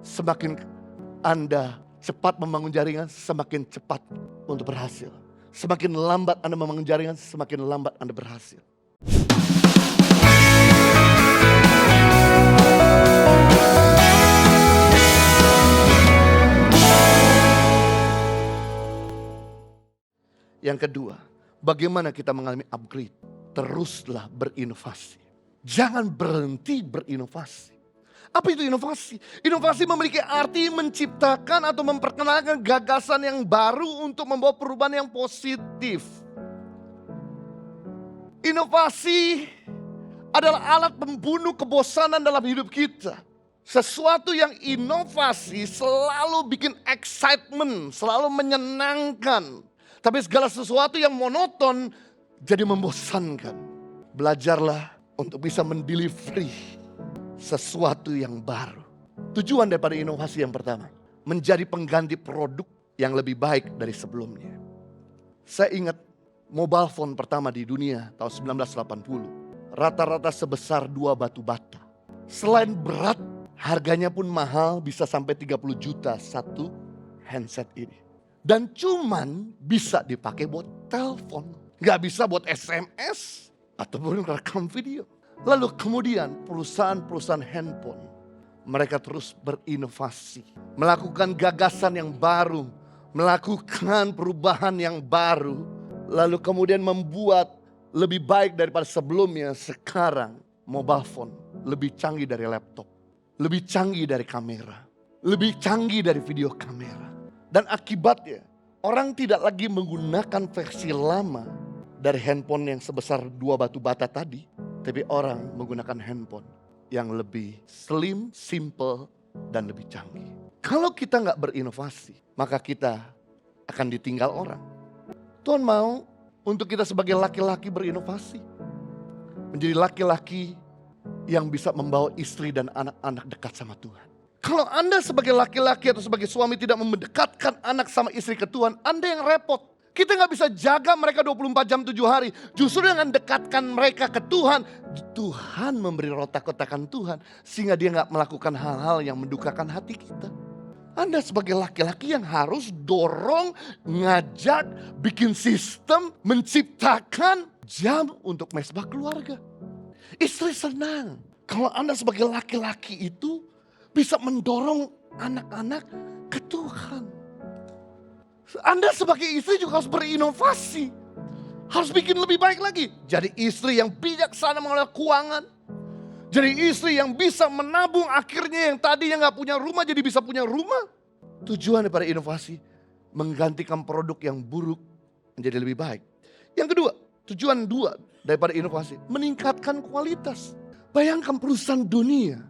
Semakin Anda cepat membangun jaringan, semakin cepat untuk berhasil. Semakin lambat Anda membangun jaringan, semakin lambat Anda berhasil. Yang kedua, bagaimana kita mengalami upgrade? Teruslah berinovasi. Jangan berhenti berinovasi. Apa itu inovasi? Inovasi memiliki arti menciptakan atau memperkenalkan gagasan yang baru untuk membawa perubahan yang positif. Inovasi adalah alat pembunuh kebosanan dalam hidup kita. Sesuatu yang inovasi selalu bikin excitement, selalu menyenangkan. Tapi segala sesuatu yang monoton jadi membosankan. Belajarlah untuk bisa mendelivery sesuatu yang baru. Tujuan daripada inovasi yang pertama, menjadi pengganti produk yang lebih baik dari sebelumnya. Saya ingat mobile phone pertama di dunia tahun 1980. Rata-rata sebesar 2 batu bata. Selain berat, harganya pun mahal, bisa sampai 30 juta satu handset ini. Dan cuman bisa dipakai buat telepon. Gak bisa buat SMS ataupun rekam video. Lalu kemudian perusahaan-perusahaan handphone, mereka terus berinovasi. Melakukan gagasan yang baru, melakukan perubahan yang baru. Lalu kemudian membuat lebih baik daripada sebelumnya. Sekarang mobile phone lebih canggih dari laptop. Lebih canggih dari kamera. Lebih canggih dari video kamera. Dan akibatnya orang tidak lagi menggunakan versi lama dari handphone yang sebesar 2 batu bata tadi. Tapi orang menggunakan handphone yang lebih slim, simple, dan lebih canggih. Kalau kita nggak berinovasi, maka kita akan ditinggal orang. Tuhan mau untuk kita sebagai laki-laki berinovasi. Menjadi laki-laki yang bisa membawa istri dan anak-anak dekat sama Tuhan. Kalau Anda sebagai laki-laki atau sebagai suami tidak mendekatkan anak sama istri ke Tuhan, Anda yang repot. Kita gak bisa jaga mereka 24 jam 7 hari. Justru dengan dekatkan mereka ke Tuhan, Tuhan memberi rotak-rotakan Tuhan. Sehingga dia gak melakukan hal-hal yang mendukakan hati kita. Anda sebagai laki-laki yang harus dorong, ngajak, bikin sistem, menciptakan jam untuk mesbah keluarga. Istri senang kalau Anda sebagai laki-laki itu bisa mendorong anak-anak ke Tuhan. Anda sebagai istri juga harus berinovasi. Harus bikin lebih baik lagi. Jadi istri yang bijaksana mengelola keuangan. Jadi istri yang bisa menabung, akhirnya yang tadinya gak punya rumah jadi bisa punya rumah. Tujuan daripada inovasi, menggantikan produk yang buruk menjadi lebih baik. Yang kedua, tujuan dua daripada inovasi, meningkatkan kualitas. Bayangkan perusahaan dunia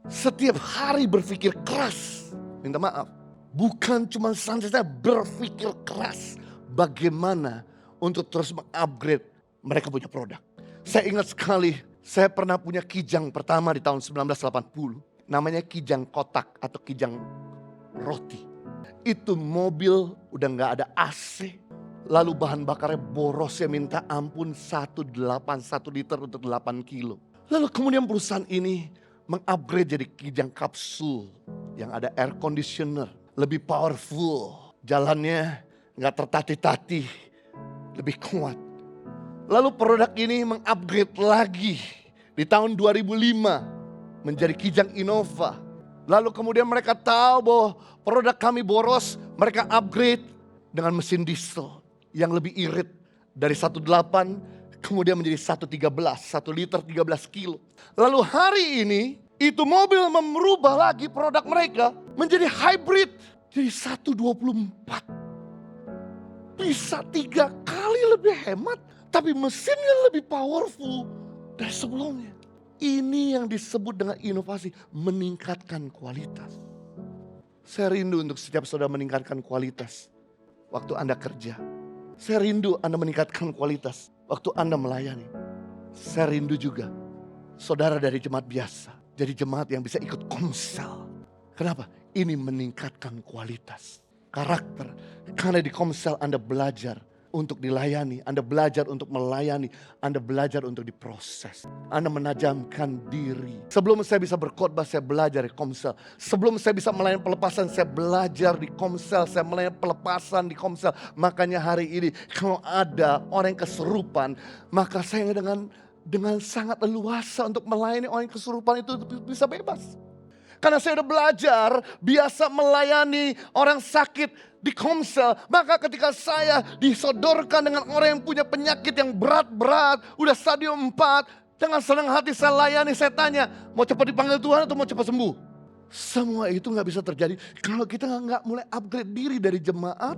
setiap hari berpikir keras. Minta maaf. Bukan cuma santai berpikir keras bagaimana untuk terus mengupgrade mereka punya produk. Saya ingat sekali, saya pernah punya kijang pertama di tahun 1980. Namanya kijang kotak atau kijang roti. Itu mobil udah gak ada AC. Lalu bahan bakarnya borosnya minta ampun 1,8 liter untuk 8 kilo. Lalu kemudian perusahaan ini mengupgrade jadi kijang kapsul yang ada air conditioner. Lebih powerful, jalannya gak tertatih-tatih, lebih kuat. Lalu produk ini mengupgrade lagi di tahun 2005 menjadi kijang Innova. Lalu kemudian mereka tahu bahwa produk kami boros, mereka upgrade dengan mesin diesel yang lebih irit dari 1,8 kemudian menjadi 1,13, 1 liter 13 kilo. Lalu hari ini itu mobil merubah lagi produk mereka menjadi hybrid. Jadi 1,24. Bisa 3 kali lebih hemat. Tapi mesinnya lebih powerful dari sebelumnya. Ini yang disebut dengan inovasi. Meningkatkan kualitas. Saya rindu untuk setiap saudara meningkatkan kualitas. Waktu Anda kerja. Saya rindu Anda meningkatkan kualitas. Waktu Anda melayani. Saya rindu juga saudara dari jemaat biasa. Jadi jemaat yang bisa ikut komsel. Kenapa? Ini meningkatkan kualitas, karakter. Karena di komsel Anda belajar untuk dilayani, Anda belajar untuk melayani, Anda belajar untuk diproses. Anda menajamkan diri. Sebelum saya bisa berkhotbah, saya belajar di Komsel. Sebelum saya bisa melayani pelepasan, saya belajar di Komsel. Saya melayani pelepasan di Komsel. Makanya hari ini kalau ada orang yang kesurupan, maka saya dengan sangat leluasa untuk melayani orang yang kesurupan itu bisa bebas. Karena saya udah belajar biasa melayani orang sakit di Komsel. Maka ketika saya disodorkan dengan orang yang punya penyakit yang berat-berat, udah stadium 4, dengan senang hati saya layani, saya tanya, mau cepat dipanggil Tuhan atau mau cepat sembuh? Semua itu gak bisa terjadi kalau kita gak mulai upgrade diri dari jemaat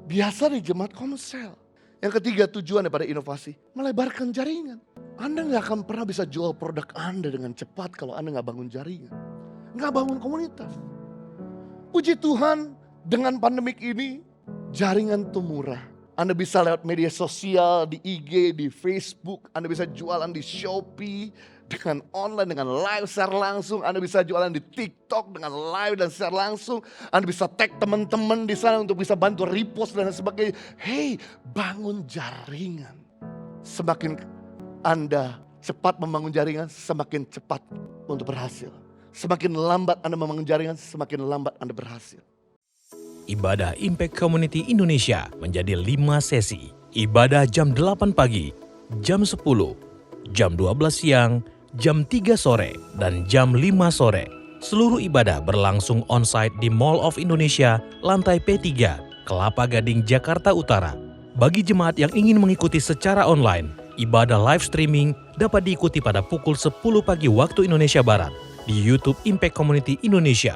biasa di jemaat Komsel. Yang ketiga, tujuan daripada inovasi, melebarkan jaringan. Anda gak akan pernah bisa jual produk Anda dengan cepat kalau Anda gak bangun jaringan. Gak bangun komunitas. Puji Tuhan, dengan pandemik ini jaringan tuh murah. Anda bisa lewat media sosial, di IG, di Facebook. Anda bisa jualan di Shopee dengan online, dengan live share langsung. Anda bisa jualan di TikTok dengan live dan share langsung. Anda bisa tag teman-teman di sana untuk bisa bantu repost dan sebagainya. Hey, bangun jaringan. Semakin Anda cepat membangun jaringan, semakin cepat untuk berhasil. Semakin lambat Anda membangun jaringan, semakin lambat Anda berhasil. Ibadah Impact Community Indonesia menjadi 5 sesi. Ibadah jam 8 pagi, jam 10, jam 12 siang, jam 3 sore, dan jam 5 sore. Seluruh ibadah berlangsung on-site di Mall of Indonesia, lantai P3, Kelapa Gading, Jakarta Utara. Bagi jemaat yang ingin mengikuti secara online, ibadah live streaming dapat diikuti pada pukul 10 pagi waktu Indonesia Barat di YouTube Impact Community Indonesia.